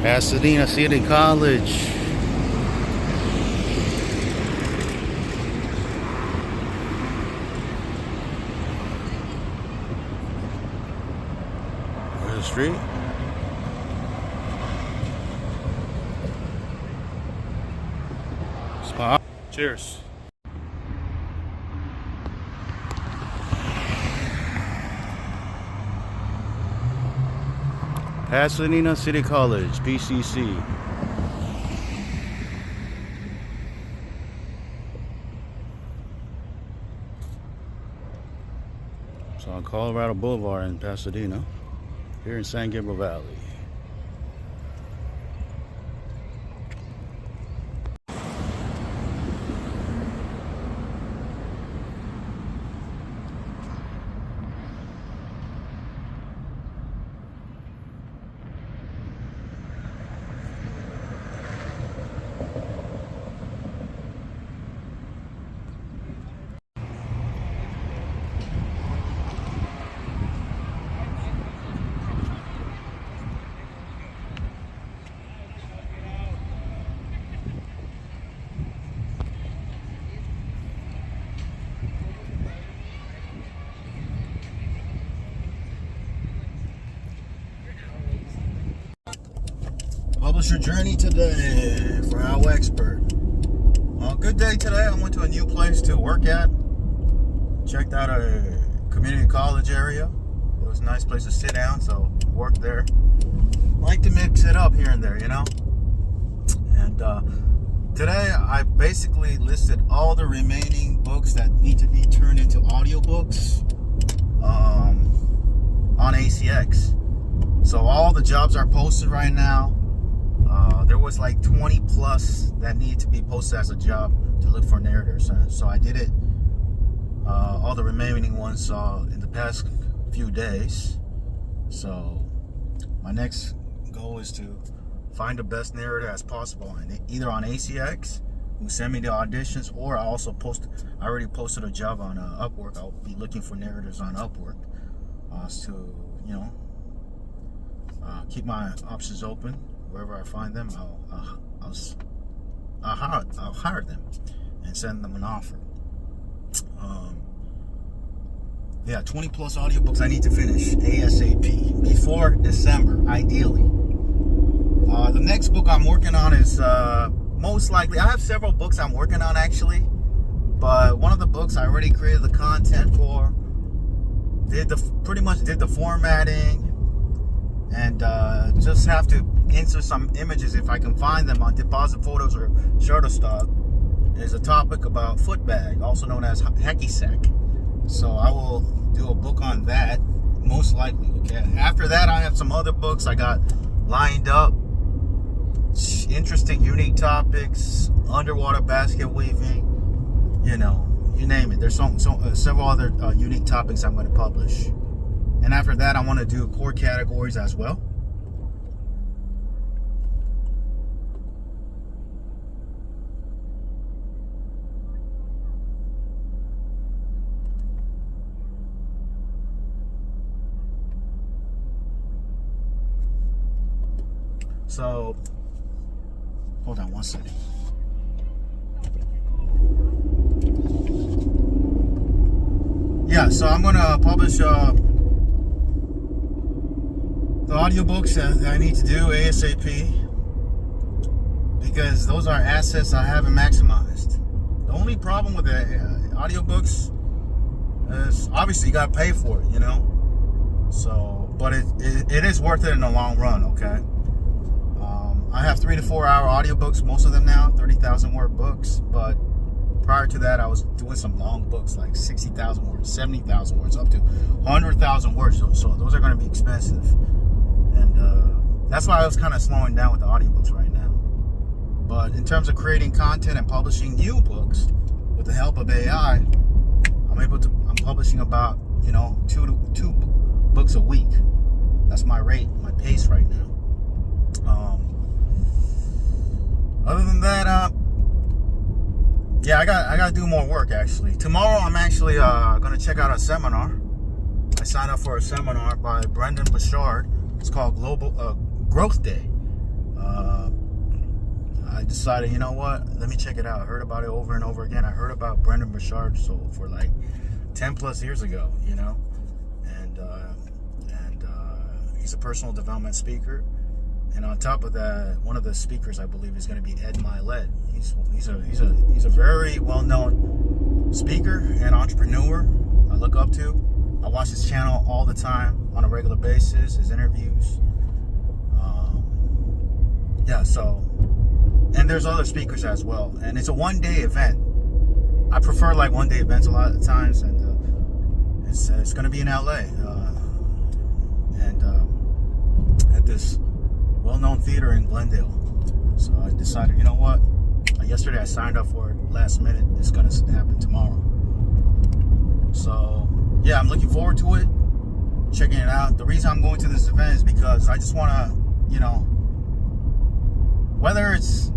Pasadena City College. There's the street. Spot. Cheers. Pasadena City College, PCC. So on Colorado Boulevard in Pasadena, here in San Gabriel Valley. Publisher journey today for HowExpert. Good day today. I went to a new place to work at. Checked out a community college area. It was a nice place to sit down, so worked there. Like to mix it up here and there, you know. And today I basically listed all the remaining books that need to be turned into audiobooks on ACX. So all the jobs are posted right now. There was like 20 plus that need to be posted as a job to look for narrators. So I did it, all the remaining ones in the past few days. So my next goal is to find the best narrator as possible, either on ACX, who send me the auditions, or I already posted a job on Upwork. I'll be looking for narrators on Upwork to, you know, keep my options open. Wherever I find them, I'll hire them and send them an offer. Yeah, 20 plus audiobooks I need to finish ASAP before December, ideally. The next book I'm working on is most likely, I have several books I'm working on actually, but one of the books I already created the content for, pretty much did the formatting, and just have to insert some images if I can find them on deposit photos or Shutterstock. Is a topic about footbag, also known as hacky sack. So I will do a book on that, most likely. Okay. After that, I have some other books I got lined up. Interesting, unique topics, underwater basket weaving. You know, you name it. There's several other unique topics I'm going to publish. And after that, I want to do core categories as well. So, hold on one second. Yeah, so I'm going to publish the audiobooks that I need to do ASAP, because those are assets I haven't maximized. The only problem with the audiobooks is obviously you got to pay for it, you know. So, but it is worth it in the long run, okay? I have 3 to 4 hour audiobooks, most of them now, 30,000 word books. But prior to that, I was doing some long books, like 60,000 words, 70,000 words, up to 100,000 words. So those are going to be expensive. And that's why I was kind of slowing down with the audiobooks right now. But in terms of creating content and publishing new books, with the help of AI, I'm publishing about, you know, two books a week. That's my rate, my pace right now. Other than that, yeah, I got to do more work actually. Tomorrow, I'm actually gonna check out a seminar. I signed up for a seminar by Brendan Bouchard. It's called Global Growth Day. I decided, you know what, let me check it out. I heard about it over and over again. I heard about Brendan Burchard for like 10 plus years ago, you know, and he's a personal development speaker. And on top of that, one of the speakers, I believe, is going to be Ed Milet. He's a very well-known speaker and entrepreneur I look up to. I watch his channel all the time on a regular basis, his interviews. And there's other speakers as well. And it's a one-day event. I prefer like one-day events a lot of times, and it's going to be in LA, at this well-known theater in Glendale. So I decided, you know what? Yesterday I signed up for it last minute. It's going to happen tomorrow. So yeah, I'm looking forward to it, checking it out. The reason I'm going to this event is because I just want to, you know, whether it's,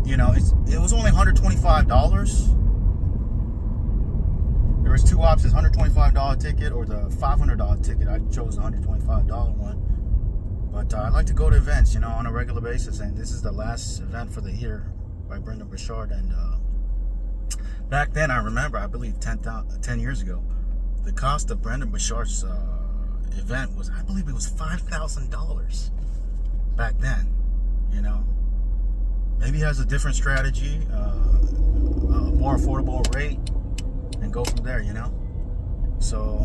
you know, it was only $125. There was two options, $125 ticket or the $500 ticket. I chose the $125 one. But I like to go to events, you know, on a regular basis, and this is the last event for the year by Brendan Burchard. And back then, I remember, I believe 10 years ago, the cost of Brendan Burchard's event was, I believe it was $5,000 back then, you know. Maybe he has a different strategy, a more affordable rate, and go from there, you know. So,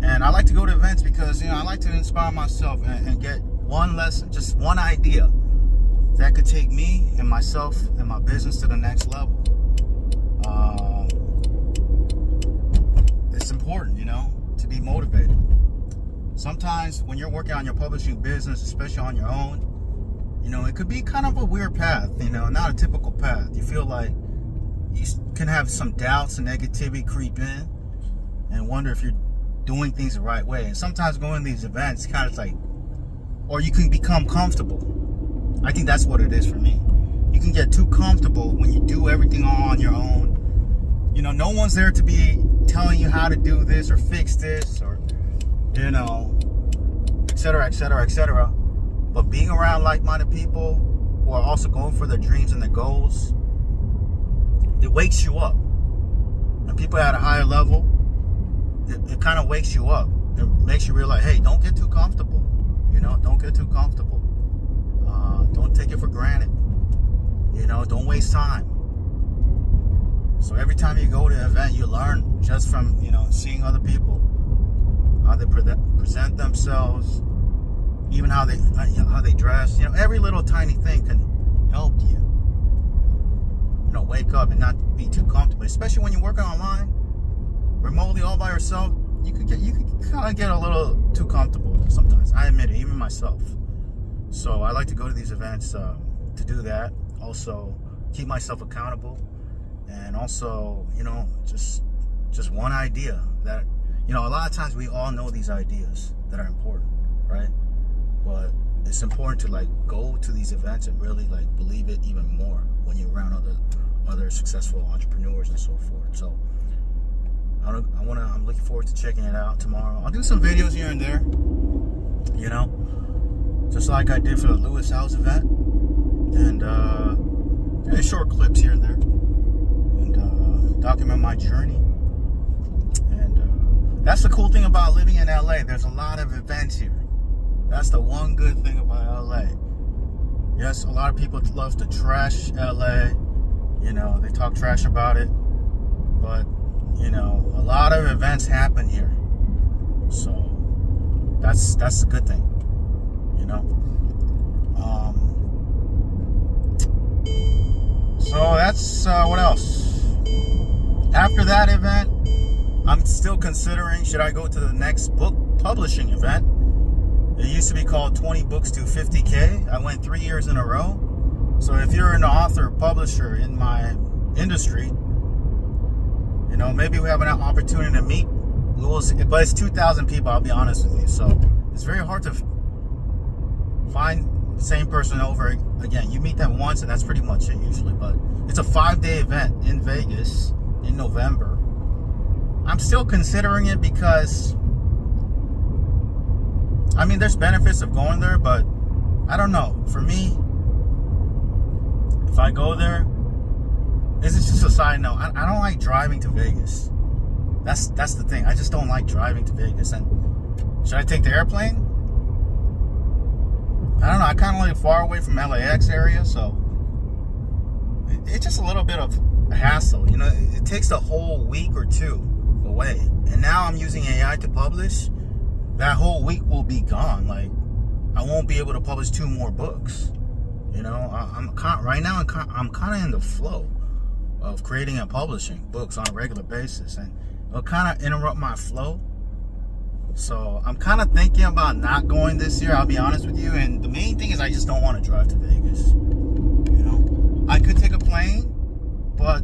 and I like to go to events because, you know, I like to inspire myself and get one lesson, just one idea that could take me and myself and my business to the next level. It's important, you know, to be motivated. Sometimes when you're working on your publishing business, especially on your own, you know, it could be kind of a weird path, you know, not a typical path. You feel like you can have some doubts and negativity creep in and wonder if you're doing things the right way. And sometimes going to these events kind of like, or you can become comfortable. I think that's what it is for me. You can get too comfortable when you do everything on your own. You know, no one's there to be telling you how to do this or fix this or, you know, et cetera, et cetera, et cetera. But being around like-minded people who are also going for their dreams and their goals, it wakes you up. And people at a higher level, it kind of wakes you up. It makes you realize, hey, don't get too comfortable. You know, don't get too comfortable. Don't take it for granted. You know, don't waste time. So every time you go to an event, you learn just from, you know, seeing other people, how they present themselves, even how they dress. You know, every little tiny thing can help you, you know, wake up and not be too comfortable. Especially when you're working online, remotely, all by yourself. You could kind of get a little too comfortable sometimes. I admit it, even myself. So I like to go to these events to do that. Also, keep myself accountable, and also, you know, just one idea that, you know, a lot of times we all know these ideas that are important, right? But it's important to like go to these events and really like believe it even more when you're around other successful entrepreneurs and so forth. So I'm looking forward to checking it out tomorrow. I'll do some videos here and there, you know, just like I did for the Lewis House event, and short clips here and there, and document my journey. And that's the cool thing about living in LA. There's a lot of events here. That's the one good thing about LA. Yes, a lot of people love to trash LA. You know, they talk trash about it, but you know, a lot of events happen here. So that's a good thing, you know. So that's what else. After that event, I'm still considering, should I go to the next book publishing event? It used to be called 20 books to 50K. I went 3 years in a row. So if you're an author, publisher in my industry, you know, maybe we have an opportunity to meet. We will see, but it's 2,000 people, I'll be honest with you. So it's very hard to find the same person over again. You meet them once and that's pretty much it usually. But it's a 5-day event in Vegas in November. I'm still considering it because, I mean, there's benefits of going there, but I don't know. For me, if I go there, this is just a side note. I don't like driving to Vegas. That's the thing. I just don't like driving to Vegas. And should I take the airplane? I don't know. I kind of live far away from LAX area, so it's just a little bit of a hassle. You know, it takes a whole week or two away. And now I'm using AI to publish. That whole week will be gone. Like, I won't be able to publish 2 more books. You know, right now I'm kind of in the flow of creating and publishing books on a regular basis, and it'll kind of interrupt my flow. So I'm kind of thinking about not going this year, I'll be honest with you. And the main thing is I just don't want to drive to Vegas. You know, I could take a plane, but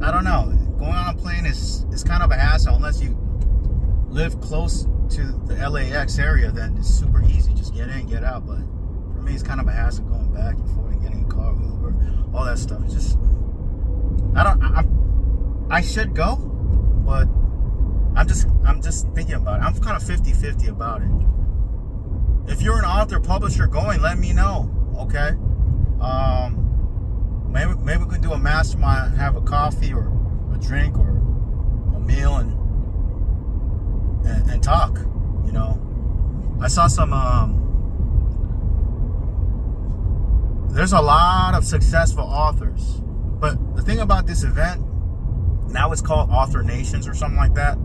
I don't know. Going on a plane is kind of a hassle unless you live close to the LAX area. Then it's super easy, just get in, get out. But for me, it's kind of a hassle going back and forth and getting a car, Uber, all that stuff. It's just, I should go, but I'm just thinking about it. I'm kind of 50-50 about it. If you're an author, publisher going, let me know, okay? Maybe we could do a mastermind, have a coffee or a drink or a meal and talk, you know? I saw some, there's a lot of successful authors, but the thing about this event, now it's called Author Nations or something like that.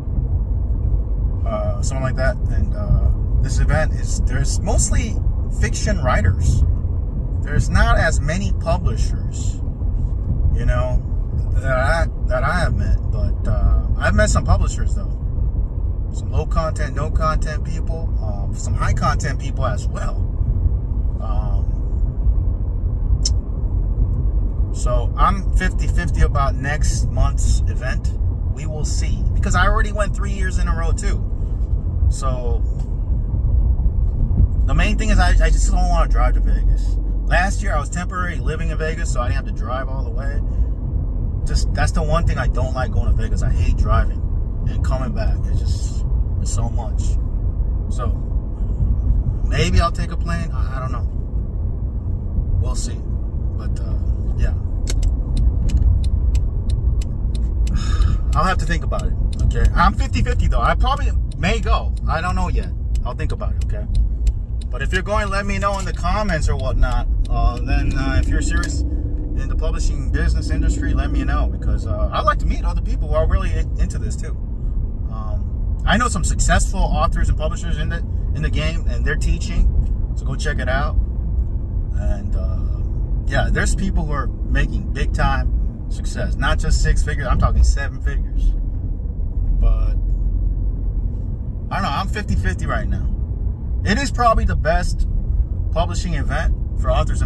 And this event there's mostly fiction writers. There's not as many publishers, you know, that I have met. But I've met some publishers though. Some low content, no content people, some high content people as well. So I'm 50-50 about next month's event. We will see, because I already went 3 years in a row too. So the main thing is I just don't want to drive to Vegas. Last year I was temporarily living in Vegas, so I didn't have to drive all the way. Just, that's the one thing I don't like going to Vegas. I hate driving and coming back. It's so much. So maybe I'll take a plane. I don't know. We'll see. But yeah, I'll have to think about it. Okay, I'm 50-50 though. I probably may go. I don't know yet. I'll think about it. Okay. But if you're going, let me know in the comments or whatnot. Then if you're serious in the publishing business industry, let me know, because I'd like to meet other people who are really into this too. I know some successful authors and publishers in the game, and they're teaching. So go check it out. And yeah, there's people who are making big time success, not just 6 figures. I'm talking 7 figures. But I don't know. I'm 50-50 right now. It is probably the best publishing event for authors.